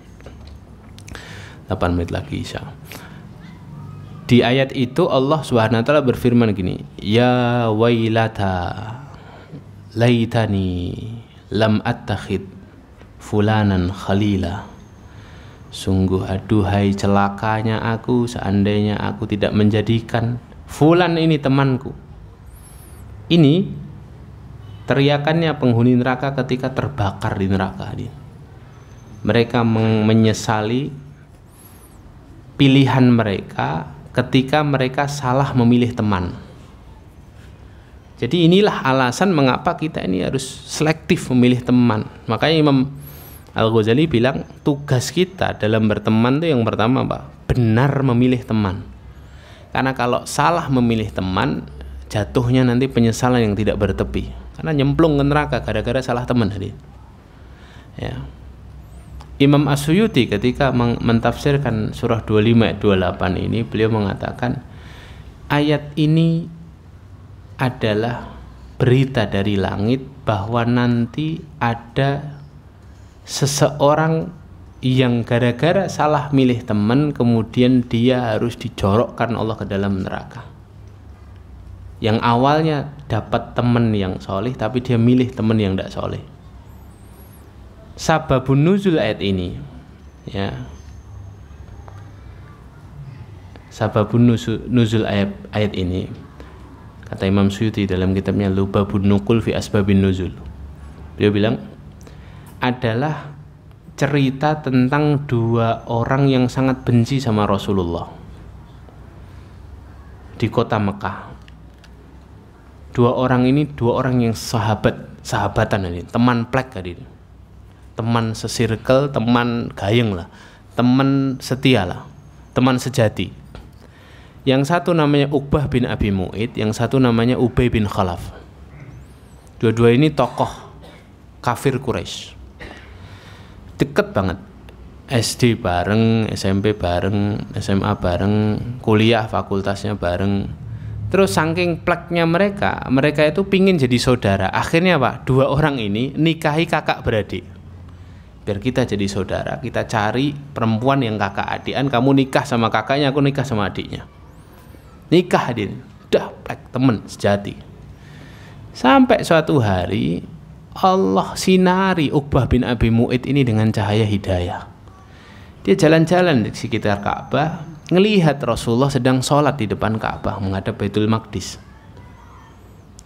8 menit lagi Isya. Di ayat itu Allah Subhanahu wa taala berfirman gini, ya wailata laitani lam attakhid fulanan khalila. Sungguh aduhai celakanya aku seandainya aku tidak menjadikan fulan ini temanku. Ini teriakannya penghuni neraka ketika terbakar di neraka. Mereka menyesali pilihan mereka ketika mereka salah memilih teman. Jadi inilah alasan mengapa kita ini harus selektif memilih teman. Makanya Imam Al-Ghazali bilang tugas kita dalam berteman itu yang pertama apa? Benar memilih teman. Karena kalau salah memilih teman, jatuhnya nanti penyesalan yang tidak bertepi. Karena nyemplung ke neraka gara-gara salah teman. Ya. Imam As-Suyuti ketika mentafsirkan surah 25 ayat 28 ini, beliau mengatakan ayat ini adalah berita dari langit bahwa nanti ada seseorang yang gara-gara salah milih teman kemudian dia harus dijorokkan Allah ke dalam neraka. Yang awalnya dapat teman yang soleh tapi dia milih teman yang tidak soleh. Sababun nuzul ayat ini, ya. Sababun nuzul ayat ini, kata Imam Suyuti dalam kitabnya Lubabun Nuqul fi Asbabin Nuzul. Beliau bilang adalah cerita tentang dua orang yang sangat benci sama Rasulullah di kota Mekah. Dua orang ini dua orang yang sahabatan ini, teman plek tadi. Teman sesirkel, teman gayeng lah, teman setia lah, teman sejati. Yang satu namanya Uqbah bin Abi Mu'id, yang satu namanya Ubay bin Khalaf. Dua-dua ini tokoh kafir Quraisy. Deket banget. SD bareng, SMP bareng, SMA bareng, kuliah fakultasnya bareng. Terus saking pleknya mereka itu pingin jadi saudara. Akhirnya Pak, dua orang ini nikahi kakak beradik. Biar kita jadi saudara, kita cari perempuan yang kakak adian, kamu nikah sama kakaknya, aku nikah sama adiknya. Nikah adin, udah temen sejati. Sampai suatu hari Allah sinari Uqbah bin Abi Mu'id ini dengan cahaya hidayah. Dia jalan-jalan di sekitar Ka'bah, ngelihat Rasulullah sedang sholat di depan Ka'bah menghadap Baitul Maqdis.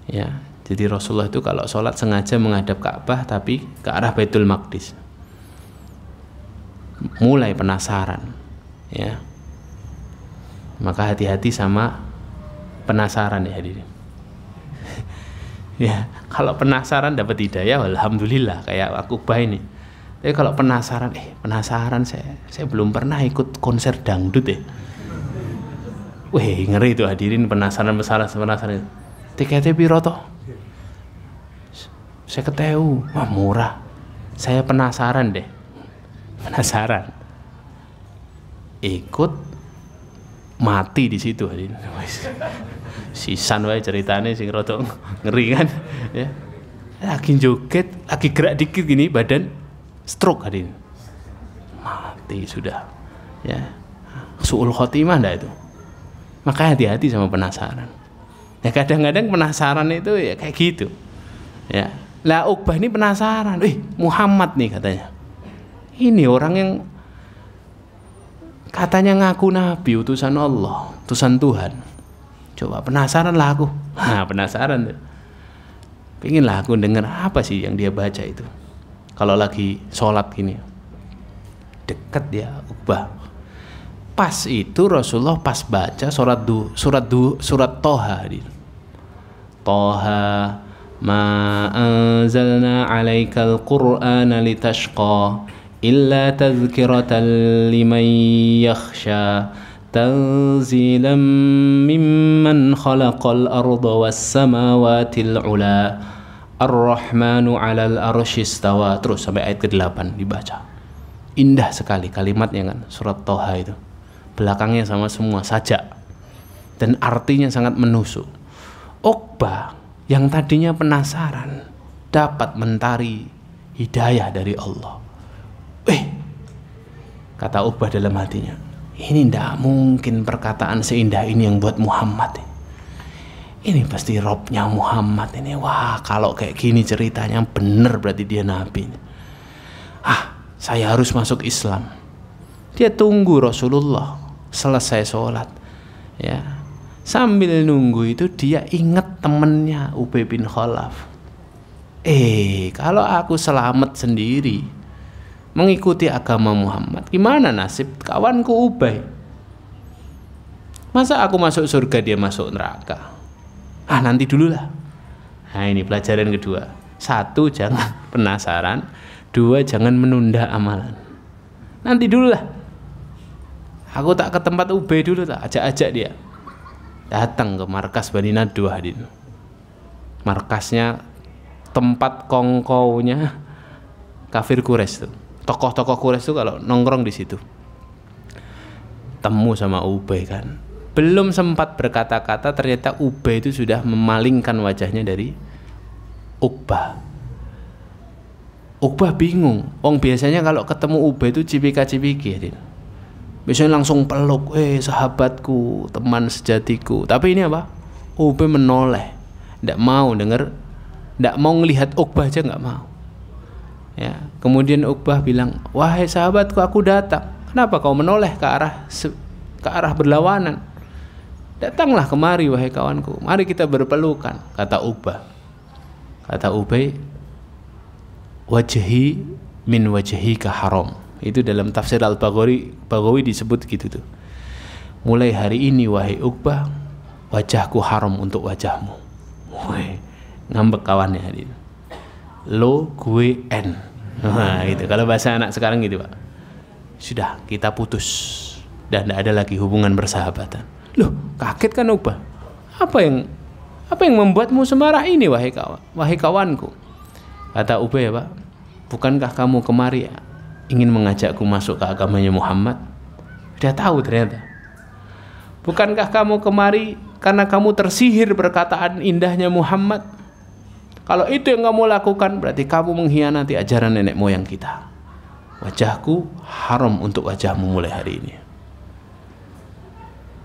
Ya, jadi Rasulullah itu kalau sholat sengaja menghadap Ka'bah tapi ke arah Baitul Maqdis. Mulai penasaran, ya. Maka hati-hati sama penasaran ya hadirin. Ya, kalau penasaran dapat hidayah, alhamdulillah kayak aku ini. Tapi kalau penasaran, saya belum pernah ikut konser dangdut ya. Wih, ngeri itu hadirin, penasaran. Tiketnya piro toh? Saya ketemu, wah murah. Saya penasaran deh. Penasaran, ikut mati di situ. Sisan wae ceritane sing rada ngeri kan, ya. Lagi joget, lagi gerak dikit gini badan stroke hadirin. Mati sudah. Ya. Suul khotimah ndak itu. Maka hati-hati sama penasaran. Ya kadang-kadang penasaran itu ya kayak gitu. Ya. Lah Uqbah ini penasaran, Muhammad nih katanya. Ini orang yang katanya ngaku nabi, utusan Allah, utusan Tuhan. Coba penasaran lah aku. Nah, penasaran tuh. Pengen lah aku denger apa sih yang dia baca itu. Kalau lagi sholat gini. Deket dia Uqbah. Pas itu Rasulullah pas baca surat Toha. Toha ma anzalna 'alaikal qur'ana litashqa illa tadhkiratan liman yakhsha tanzilan mimman khalaqal arda was samawatil ula ar-rahmanu 'alal arsy istawa. Terus sampai ayat ke-8 dibaca. Indah sekali kalimatnya kan, surat Toha itu. Belakangnya sama semua sajak dan artinya sangat menusuk. Uqbah yang tadinya penasaran dapat mentari hidayah dari Allah. Kata Uqbah dalam hatinya, ini tidak mungkin perkataan seindah ini yang buat Muhammad. Ini pasti Robnya Muhammad ini. Wah, kalau kayak gini ceritanya bener berarti dia Nabi. Saya harus masuk Islam. Dia tunggu Rasulullah selesai sholat. Ya, sambil nunggu itu dia ingat temennya Ubay bin Khalaf. Kalau aku selamat sendiri mengikuti agama Muhammad, gimana nasib kawanku Ubay? Masa aku masuk surga dia masuk neraka? Nanti dulu lah. Nah, ini pelajaran kedua. 1, jangan penasaran. 2, jangan menunda amalan. Nanti dulu lah. Aku tak ke tempat Ubay dulu tak, ajak-ajak dia. Datang ke markas Bani Nadwah ini. Markasnya tempat kongkownya kafir Quraisy tuh. Tokoh-tokoh Quraisy tuh kalau nongkrong di situ. Temu sama Ubay kan. Belum sempat berkata-kata ternyata Ubay itu sudah memalingkan wajahnya dari Uqbah. Uqbah bingung. Biasanya kalau ketemu Ubay itu cipika-cipiki. Biasanya langsung peluk, sahabatku, teman sejatiku. Tapi ini apa? Ubay menoleh, tidak mau dengar, tidak mau ngelihat Uqbah aja nggak mau. Ya, kemudian Uqbah bilang, wahai sahabatku, aku datang. Kenapa kau menoleh ke arah berlawanan? Datanglah kemari wahai kawanku, mari kita berpelukan. Kata Uqbah. Kata Ubay, wajhi min wajhika haram. Itu dalam tafsir Al-Baghawi disebut gitu tuh. Mulai hari ini wahai Uqbah, wajahku haram untuk wajahmu. Ngambek kawannya gitu. Lo gue N. Nah, gitu. Kalau bahasa anak sekarang gitu, Pak. Sudah, kita putus dan tidak ada lagi hubungan persahabatan. Loh, kaget kan Uqbah? Apa yang membuatmu semarah ini wahai kawanku? Kata Ubay, Pak, bukankah kamu kemari ingin mengajakku masuk ke agamanya Muhammad? Dia tahu ternyata. Bukankah kamu kemari karena kamu tersihir perkataan indahnya Muhammad? Kalau itu yang kamu lakukan, berarti kamu mengkhianati ajaran nenek moyang kita. Wajahku haram untuk wajahmu mulai hari ini.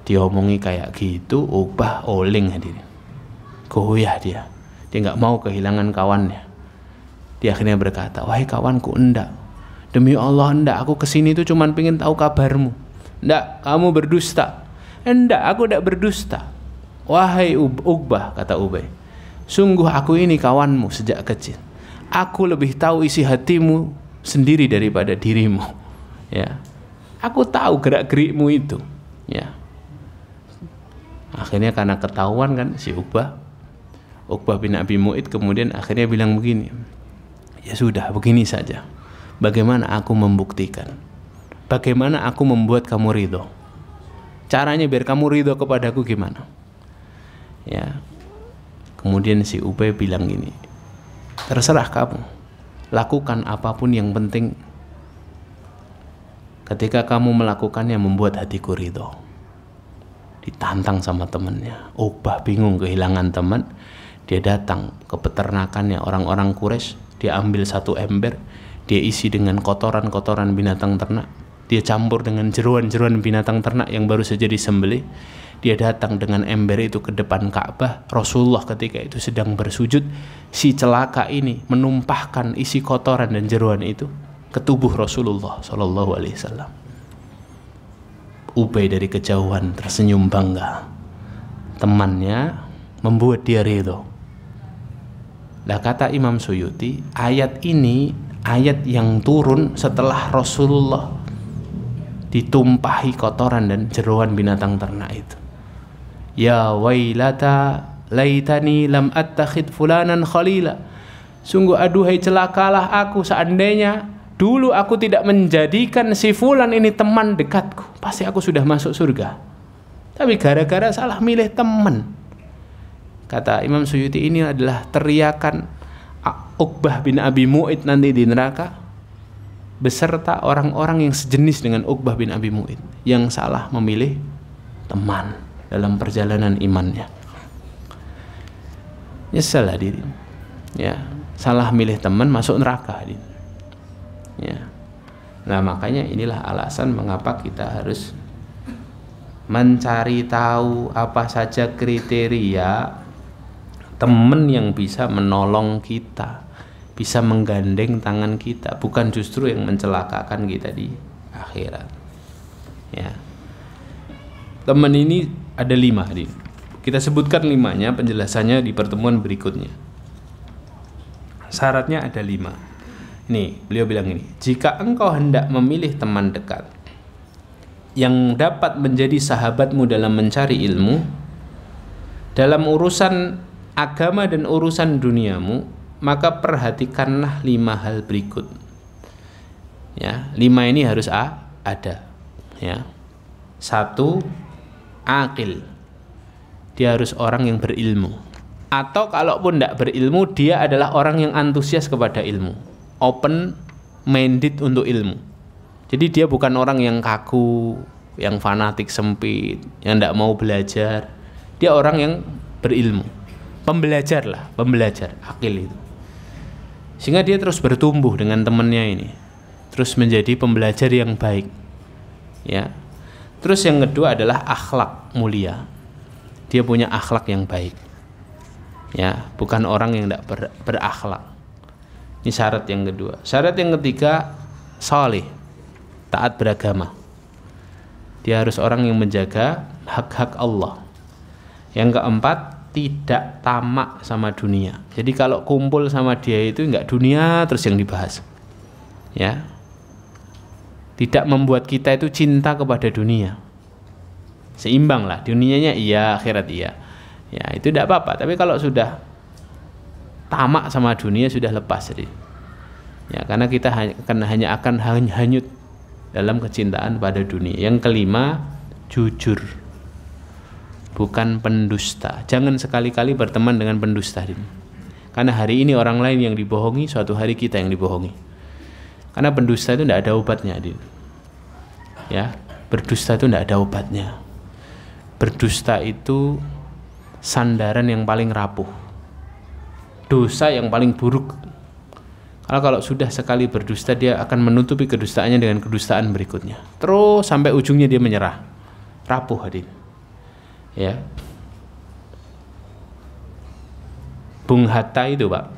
Diomongi kayak gitu, Uqbah oling hadirin. Goyah dia. Dia nggak mau kehilangan kawannya. Dia akhirnya berkata, wahai kawanku, enggak. Demi Allah, enggak. Aku kesini tuh cuman pengen tahu kabarmu. Enggak, kamu berdusta. Enggak, aku enggak berdusta. Wahai Uqbah, kata Ubay, sungguh aku ini kawanmu sejak kecil. Aku lebih tahu isi hatimu sendiri daripada dirimu. Ya, aku tahu gerak-gerikmu itu. Ya. Akhirnya karena ketahuan kan si Uqbah bin Abi Mu'id kemudian akhirnya bilang begini, ya sudah, begini saja. Bagaimana aku membuktikan? Bagaimana aku membuat kamu ridho? Caranya biar kamu ridho kepadaku gimana? Ya. Kemudian si Ubay bilang gini, terserah kamu, lakukan apapun yang penting ketika kamu melakukannya membuat hatiku ridho. Ditantang sama temannya. Uqbah bingung kehilangan teman. Dia datang ke peternakannya orang-orang Quraisy. Dia ambil satu ember, dia isi dengan kotoran-kotoran binatang ternak, dia campur dengan jeruan-jeruan binatang ternak yang baru saja disembelih. Dia datang dengan ember itu ke depan Ka'bah. Rasulullah ketika itu sedang bersujud. Si celaka ini menumpahkan isi kotoran dan jeruan itu ke tubuh Rasulullah SAW. Ubay dari kejauhan tersenyum bangga. temannya membuat dia ridho. Nah, kata Imam Suyuti, ayat ini ayat yang turun setelah Rasulullah ditumpahi kotoran dan jeroan binatang ternak itu. Ya wailata laitani lam attakhid fulanan khalila. Sungguh aduhai celakalah aku, seandainya dulu aku tidak menjadikan si fulan ini teman dekatku, pasti aku sudah masuk surga. Tapi gara-gara salah milih teman. Kata Imam Suyuti, ini adalah teriakan Uqbah bin Abi Mu'id nanti di neraka beserta orang-orang yang sejenis dengan Uqbah bin Abi Mu'id yang salah memilih teman dalam perjalanan imannya. Nyesel hadirin. Ya, salah milih teman masuk neraka hadirin. Ya. Nah, makanya inilah alasan mengapa kita harus mencari tahu apa saja kriteria teman yang bisa menolong kita, bisa menggandeng tangan kita, bukan justru yang mencelakakan kita di akhirat. Ya. Teman ini ada 5 hadirin. Kita sebutkan 5-nya, penjelasannya di pertemuan berikutnya. Syaratnya ada 5. Nih, beliau bilang ini, jika engkau hendak memilih teman dekat yang dapat menjadi sahabatmu dalam mencari ilmu, dalam urusan agama dan urusan duniamu, maka perhatikanlah 5 hal berikut. Ya, 5 ini harus ada. Ya. 1, aqil. Dia harus orang yang berilmu. Atau kalaupun tidak berilmu, dia adalah orang yang antusias kepada ilmu, open minded untuk ilmu. Jadi dia bukan orang yang kaku, yang fanatik sempit, yang tidak mau belajar. Dia orang yang berilmu, pembelajar lah, pembelajar, akil itu. Sehingga dia terus bertumbuh dengan temannya ini, terus menjadi pembelajar yang baik. Ya. Terus yang kedua adalah akhlak mulia. Dia punya akhlak yang baik. Ya, bukan orang yang tidak berakhlak. Ini syarat yang kedua. Syarat yang ketiga, salih, taat beragama. Dia harus orang yang menjaga hak-hak Allah. Yang keempat, tidak tamak sama dunia. Jadi kalau kumpul sama dia itu enggak dunia terus yang dibahas. Ya. Tidak membuat kita itu cinta kepada dunia. Seimbang lah, dunianya iya, akhirat iya. Ya, itu tidak apa-apa. Tapi kalau sudah tamak sama dunia, sudah lepas jadi. Ya, karena kita hanya akan hanyut dalam kecintaan pada dunia. Yang kelima, jujur, bukan pendusta. Jangan sekali-kali berteman dengan pendusta. Karena hari ini orang lain yang dibohongi, suatu hari kita yang dibohongi. Karena pendusta itu tidak ada obatnya. Ya, berdusta itu tidak ada obatnya. Berdusta itu sandaran yang paling rapuh, dosa yang paling buruk. Kalau sudah sekali berdusta, dia akan menutupi kedustaannya dengan kedustaan berikutnya, terus sampai ujungnya dia menyerah, rapuh hadirin. Ya, Bung Hatta itu Pak,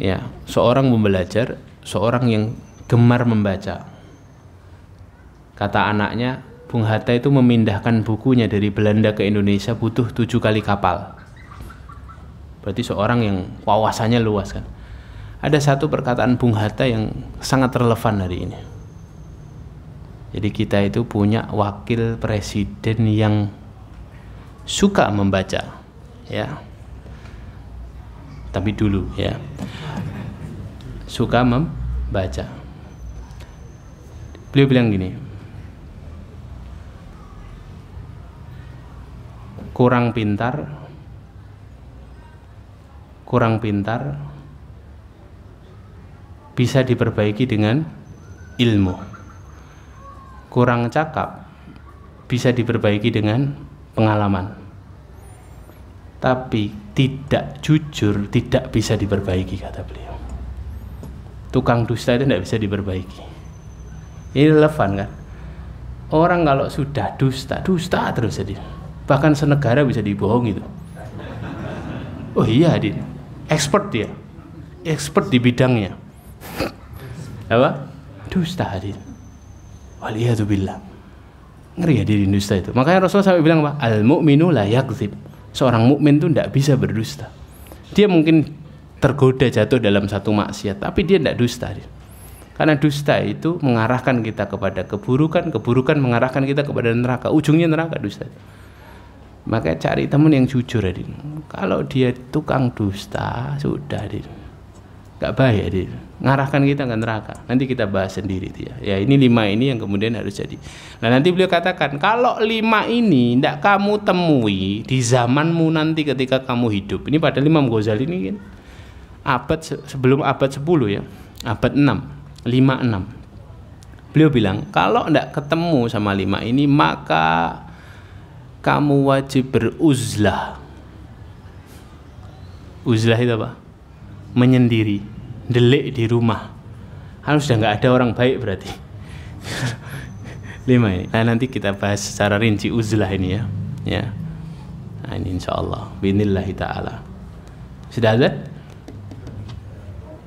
ya, seorang pembelajar, seorang yang gemar membaca. Kata anaknya, Bung Hatta itu memindahkan bukunya dari Belanda ke Indonesia butuh 7 kali kapal. Berarti seorang yang wawasannya luas kan. Ada satu perkataan Bung Hatta yang sangat relevan hari ini. Jadi kita itu punya wakil presiden yang suka membaca, ya. Tapi dulu ya, suka membaca. Beliau bilang gini, kurang pintar bisa diperbaiki dengan ilmu. Kurang cakap bisa diperbaiki dengan pengalaman. Tapi tidak jujur tidak bisa diperbaiki, kata beliau. Tukang dusta itu tidak bisa diperbaiki. Ini relevan kan? Orang kalau sudah dusta terus jadi. Bahkan senegara bisa dibohongi itu. Oh iya, expert dia, expert di bidangnya. Apa? Dusta hadir. Waliyadzubillah. Ngeri ya diri dusta itu. Makanya Rasulullah sampai bilang apa? Al-mu'minu la yakdzib. Seorang mukmin itu tidak bisa berdusta. Dia mungkin tergoda jatuh dalam satu maksiat, tapi dia tidak dusta. Karena dusta itu mengarahkan kita kepada keburukan, keburukan mengarahkan kita kepada neraka. Ujungnya neraka dusta. Makanya cari teman yang jujur, Adin. Kalau dia tukang dusta, sudah, Adin. Gak bahaya, Adin. Ngarahkan kita ke neraka. Nanti kita bahas sendiri dia. Ya, ini 5 ini yang kemudian harus jadi. Nah, nanti beliau katakan, kalau 5 ini tidak kamu temui di zamanmu nanti ketika kamu hidup. Ini pada Imam Ghazali ini kan abad sebelum abad 10 ya. Abad 6, 56. Beliau bilang, kalau tidak ketemu sama 5 ini, maka kamu wajib beruzlah. Uzlah itu apa? Menyendiri, delik di rumah. Harus sudah nggak ada orang baik berarti. 5 ini. Nah, nanti kita bahas secara rinci uzlah ini ya. Ya. Nah, ini insyaallah binillahi taala. Sudah ada?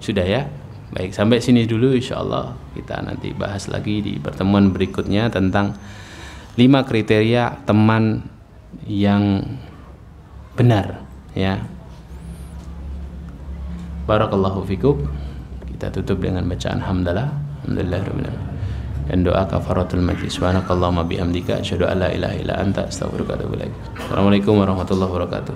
Sudah ya? Baik, sampai sini dulu insyaallah. Kita nanti bahas lagi di pertemuan berikutnya tentang 5 kriteria teman yang benar ya. Barakallahu fikum. Kita tutup dengan bacaan hamdalah. Alhamdulillahirabbil alamin. Dan doa kafaratul majlis. Subhanakallahumma bihamdika asyhadu an la ilaha illa anta astaghfiruka wa atubu ilaik. Assalamualaikum warahmatullahi wabarakatuh.